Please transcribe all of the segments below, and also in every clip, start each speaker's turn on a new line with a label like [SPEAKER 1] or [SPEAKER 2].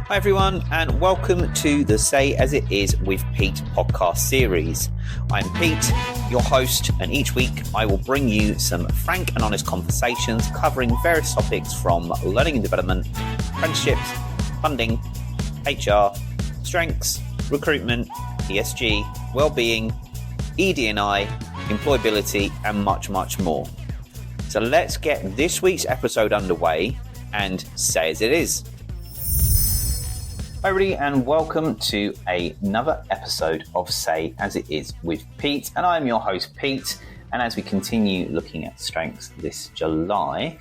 [SPEAKER 1] Hi everyone, and welcome to the Say As It Is with Pete podcast series. I'm Pete, your host, and each week I will bring you some frank and honest conversations covering various topics from learning and development, apprenticeships, funding, HR, strengths, recruitment, ESG, well-being, ED&I, employability, and much, much more. So let's get this week's episode underway and say as it is. Hi everybody, and welcome to another episode of Say As It Is with Pete, and I'm your host Pete. And as we continue looking at strengths this July,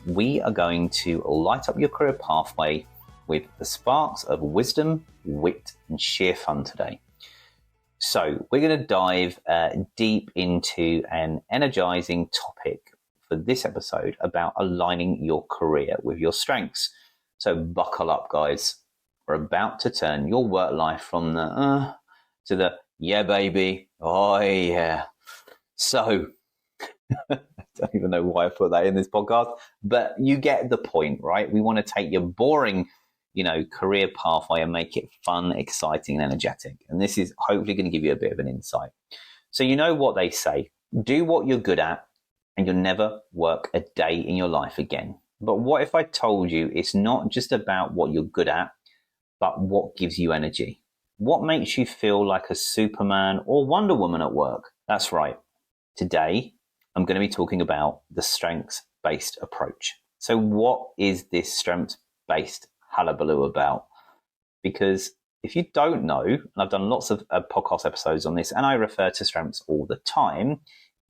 [SPEAKER 1] we are going to light up your career pathway with the sparks of wisdom, wit, and sheer fun today. So we're going to dive deep into an energizing topic for this episode about aligning your career with your strengths. So buckle up, guys. We're about to turn your work life from the to the yeah, baby. Oh, yeah. So I don't even know why I put that in this podcast, but you get the point, right? We want to take your boring, career pathway and make it fun, exciting, and energetic. And this is hopefully going to give you a bit of an insight. So you know what they say, do what you're good at and you'll never work a day in your life again. But what if I told you it's not just about what you're good at, but what gives you energy? What makes you feel like a Superman or Wonder Woman at work? That's right. Today, I'm going to be talking about the strengths-based approach. So what is this strengths-based hullabaloo about? Because if you don't know, and I've done lots of podcast episodes on this, and I refer to strengths all the time,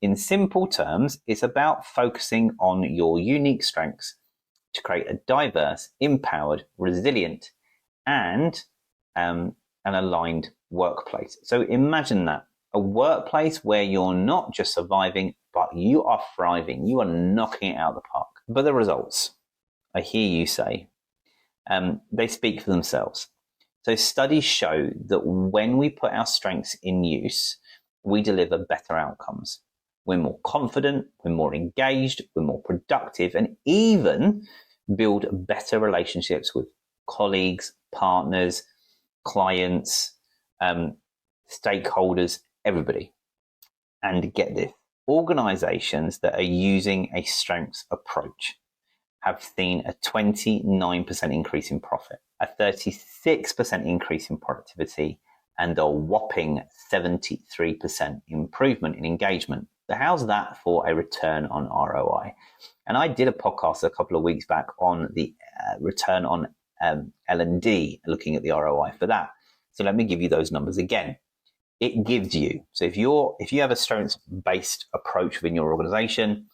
[SPEAKER 1] in simple terms, it's about focusing on your unique strengths to create a diverse, empowered, resilient, and an aligned workplace. So imagine that, a workplace where you're not just surviving, but you are thriving. You are knocking it out of the park. But the results, I hear you say, they speak for themselves. So studies show that when we put our strengths in use, we deliver better outcomes. We're more confident, we're more engaged, we're more productive, and even build better relationships with colleagues, partners, clients, stakeholders, everybody. And get this, organizations that are using a strengths approach have seen a 29% increase in profit, a 36% increase in productivity, and a whopping 73% improvement in engagement. So how's that for a return on ROI? And I did a podcast a couple of weeks back on the return on L&D, looking at the ROI for that. So let me give you those numbers again. It gives you, so if you have a strengths-based approach within your organization,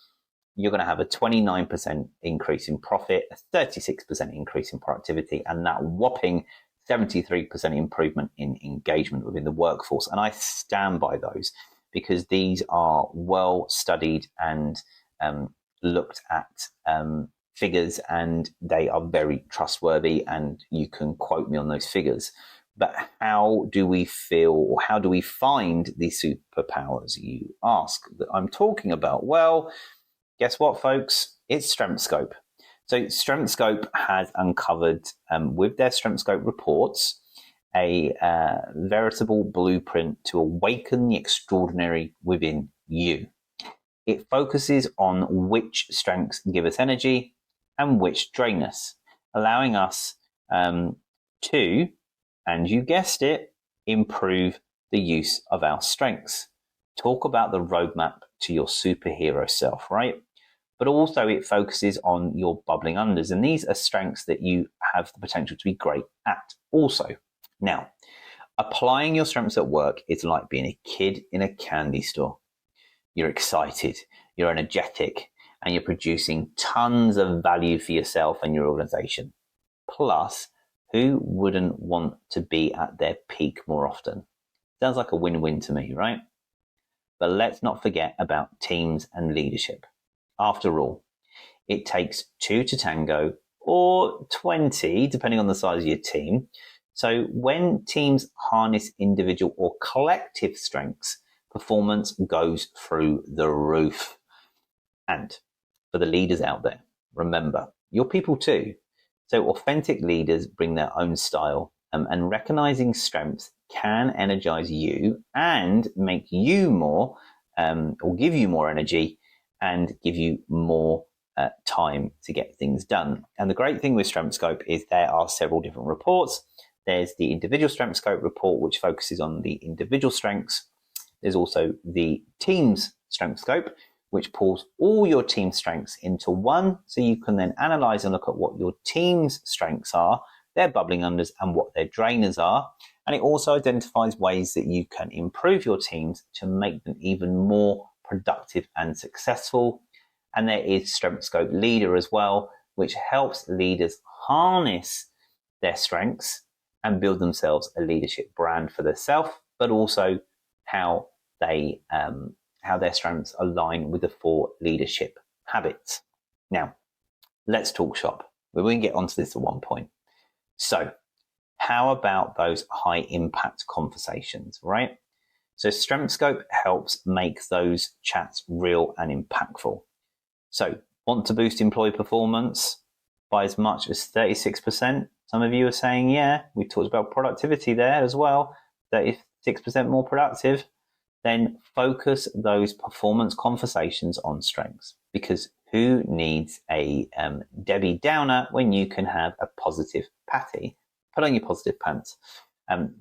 [SPEAKER 1] you're going to have a 29% increase in profit, a 36% increase in productivity, and that whopping 73% improvement in engagement within the workforce. And I stand by those because these are well studied and looked at figures, and they are very trustworthy, and you can quote me on those figures. But how do we feel, or how do we find the superpowers, you ask, that I'm talking about? Well, guess what, folks? It's StrengthScope. So StrengthScope has uncovered, with their StrengthScope reports, a veritable blueprint to awaken the extraordinary within you. It focuses on which strengths give us energy and which drain us, allowing us to, and you guessed it, improve the use of our strengths. Talk about the roadmap to your superhero self, right? But also it focuses on your bubbling unders. And these are strengths that you have the potential to be great at also. Now, applying your strengths at work is like being a kid in a candy store. You're excited, you're energetic, and you're producing tons of value for yourself and your organization. Plus, who wouldn't want to be at their peak more often? Sounds like a win-win to me, right? But let's not forget about teams and leadership. After all, it takes 2 to tango, or 20, depending on the size of your team. So when teams harness individual or collective strengths, performance goes through the roof. And for the leaders out there, remember, you're people too. So authentic leaders bring their own style, and recognizing strengths can energize you and make you more, or give you more energy and give you more time to get things done. And the great thing with Strength Scope is there are several different reports. There's the individual Strength Scope report, which focuses on the individual strengths. There's also the team's Strength Scope, which pulls all your team strengths into one, so you can then analyze and look at what your team's strengths are, their bubbling unders, and what their drainers are. And it also identifies ways that you can improve your teams to make them even more productive and successful. And there is Strength Scope Leader as well, which helps leaders harness their strengths and build themselves a leadership brand for themselves, but also how their strengths align with the 4 leadership habits. Now, let's talk shop. We're going to get onto this at one point. So, how about those high impact conversations, right? So Strength Scope helps make those chats real and impactful. So, want to boost employee performance by as much as 36%? Some of you are saying, yeah, we talked about productivity there as well, 36% more productive. Then focus those performance conversations on strengths, because who needs a Debbie Downer when you can have a positive Patty? Put on your positive pants.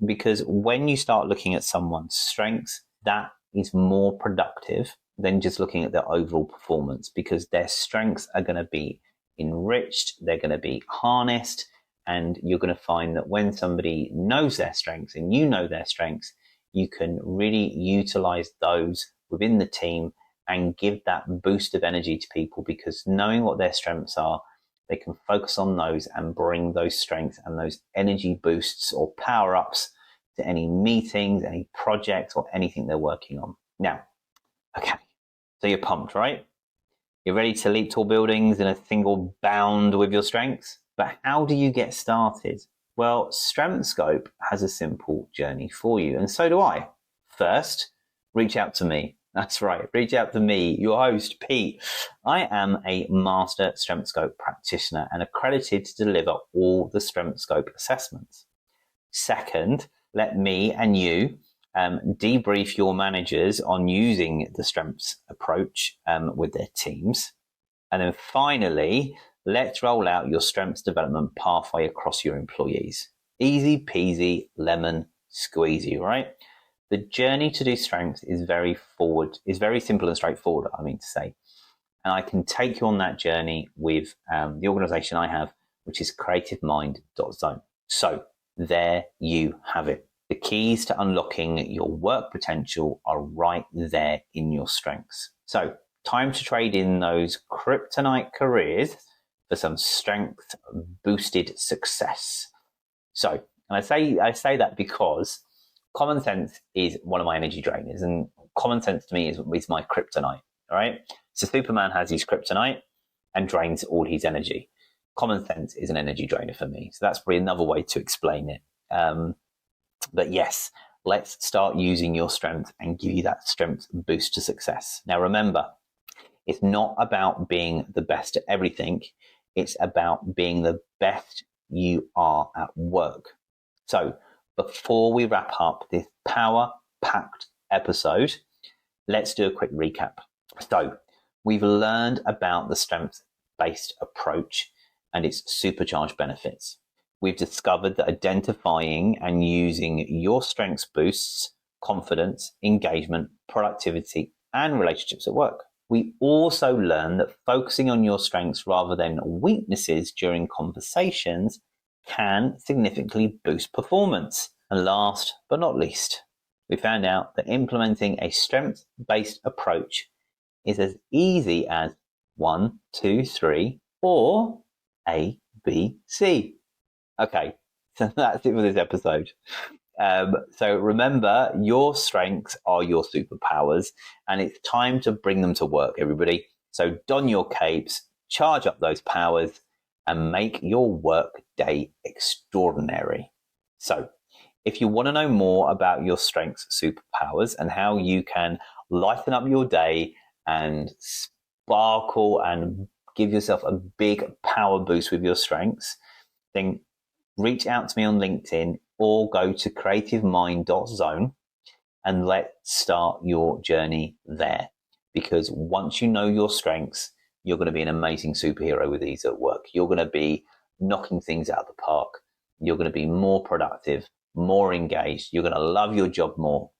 [SPEAKER 1] Because when you start looking at someone's strengths, that is more productive than just looking at their overall performance, because their strengths are going to be enriched, they're going to be harnessed, and you're going to find that when somebody knows their strengths and you know their strengths, you can really utilize those within the team and give that boost of energy to people, because knowing what their strengths are, they can focus on those and bring those strengths and those energy boosts or power ups to any meetings, any projects, or anything they're working on. Now, okay, so you're pumped, right? You're ready to leap tall buildings in a single bound with your strengths? But how do you get started? Well, Strength Scope has a simple journey for you, and so do I. First, reach out to me. That's right, reach out to me, your host, Pete. I am a master Strength Scope practitioner and accredited to deliver all the Strength Scope assessments. Second, let me and you debrief your managers on using the strengths approach with their teams. And then finally, let's roll out your strengths development pathway across your employees. Easy peasy, lemon squeezy, right? The journey to do strengths is very simple and straightforward, I mean to say. And I can take you on that journey with the organization I have, which is Creativemind.zone. So there you have it. The keys to unlocking your work potential are right there in your strengths. So time to trade in those kryptonite careers for some strength boosted success. So, and I say that because common sense is one of my energy drainers, and common sense to me is my kryptonite. All right. So Superman has his kryptonite and drains all his energy. Common sense is an energy drainer for me. So that's probably another way to explain it. But yes, let's start using your strength and give you that strength boost to success. Now, remember, it's not about being the best at everything. It's about being the best you are at work. So before we wrap up this power-packed episode, let's do a quick recap. So we've learned about the strength-based approach and its supercharged benefits. We've discovered that identifying and using your strengths boosts confidence, engagement, productivity, and relationships at work. We also learned that focusing on your strengths rather than weaknesses during conversations can significantly boost performance. And last but not least, we found out that implementing a strengths-based approach is as easy as 1, 2, 3, or A, B, C. Okay, so that's it for this episode. So remember, your strengths are your superpowers, and it's time to bring them to work, everybody. So don your capes, charge up those powers, and make your work day extraordinary. So if you want to know more about your strengths superpowers and how you can lighten up your day and sparkle and give yourself a big power boost with your strengths, then reach out to me on LinkedIn or go to Creativemind.zone and let's start your journey there. Because once you know your strengths, you're going to be an amazing superhero with these at work. You're going to be knocking things out of the park. You're going to be more productive, more engaged. You're going to love your job more.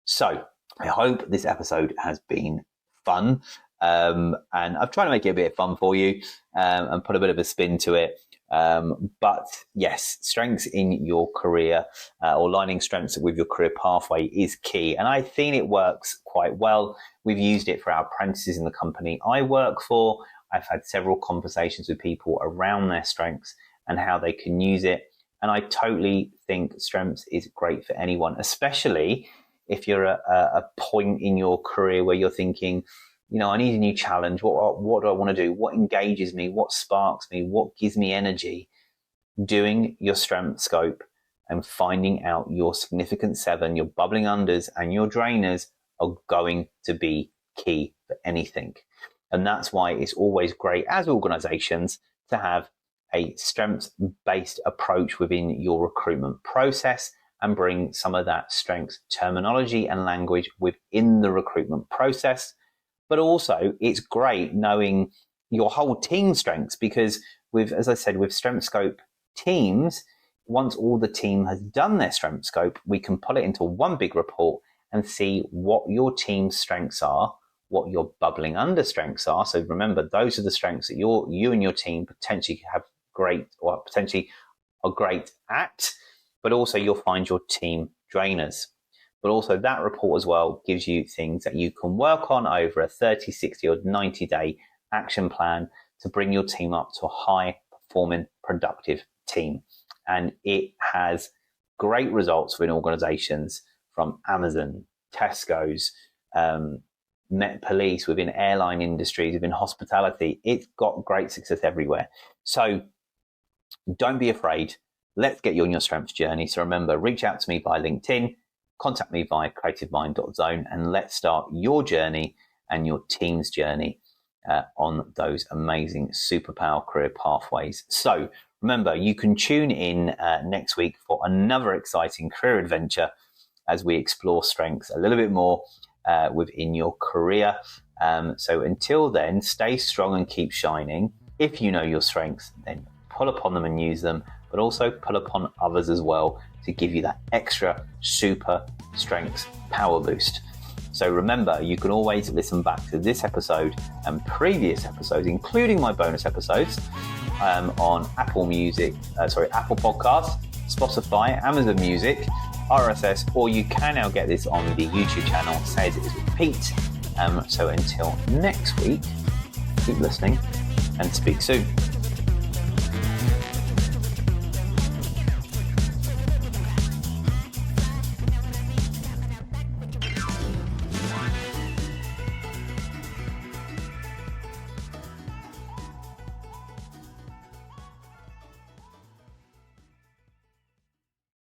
[SPEAKER 1] So I hope this episode has been fun. And I've tried to make it a bit of fun for you and put a bit of a spin to it. But yes, strengths in your career or lining strengths with your career pathway is key. And I think it works quite well. We've used it for our apprentices in the company I work for. I've had several conversations with people around their strengths and how they can use it. And I totally think strengths is great for anyone, especially if you're at a point in your career where you're thinking, I need a new challenge. What do I want to do? What engages me? What sparks me? What gives me energy? Doing your strength scope and finding out your significant 7, your bubbling unders and your drainers are going to be key for anything. And that's why it's always great as organizations to have a strengths-based approach within your recruitment process and bring some of that strengths terminology and language within the recruitment process. But also it's great knowing your whole team strengths, because as I said, with Strength Scope teams, once all the team has done their Strength Scope, we can pull it into one big report and see what your team's strengths are, what your bubbling under strengths are. So remember, those are the strengths that you and your team potentially have potentially are great at, but also you'll find your team drainers. But also that report as well gives you things that you can work on over a 30, 60 or 90-day action plan to bring your team up to a high-performing, productive team. And it has great results within organizations from Amazon, Tesco's, Met Police, within airline industries, within hospitality. It's got great success everywhere. So don't be afraid. Let's get you on your strengths journey. So remember, reach out to me by LinkedIn, contact me via Creativemind.zone, and let's start your journey and your team's journey on those amazing superpower career pathways. So remember, you can tune in next week for another exciting career adventure as we explore strengths a little bit more within your career. So until then, stay strong and keep shining. If you know your strengths, then pull upon them and use them, but also pull upon others as well to give you that extra super strengths power boost. So remember, you can always listen back to this episode and previous episodes, including my bonus episodes, on Apple Podcasts, Spotify, Amazon Music, RSS, or you can now get this on the YouTube channel, Say As It Is with Pete. So until next week, keep listening and speak soon.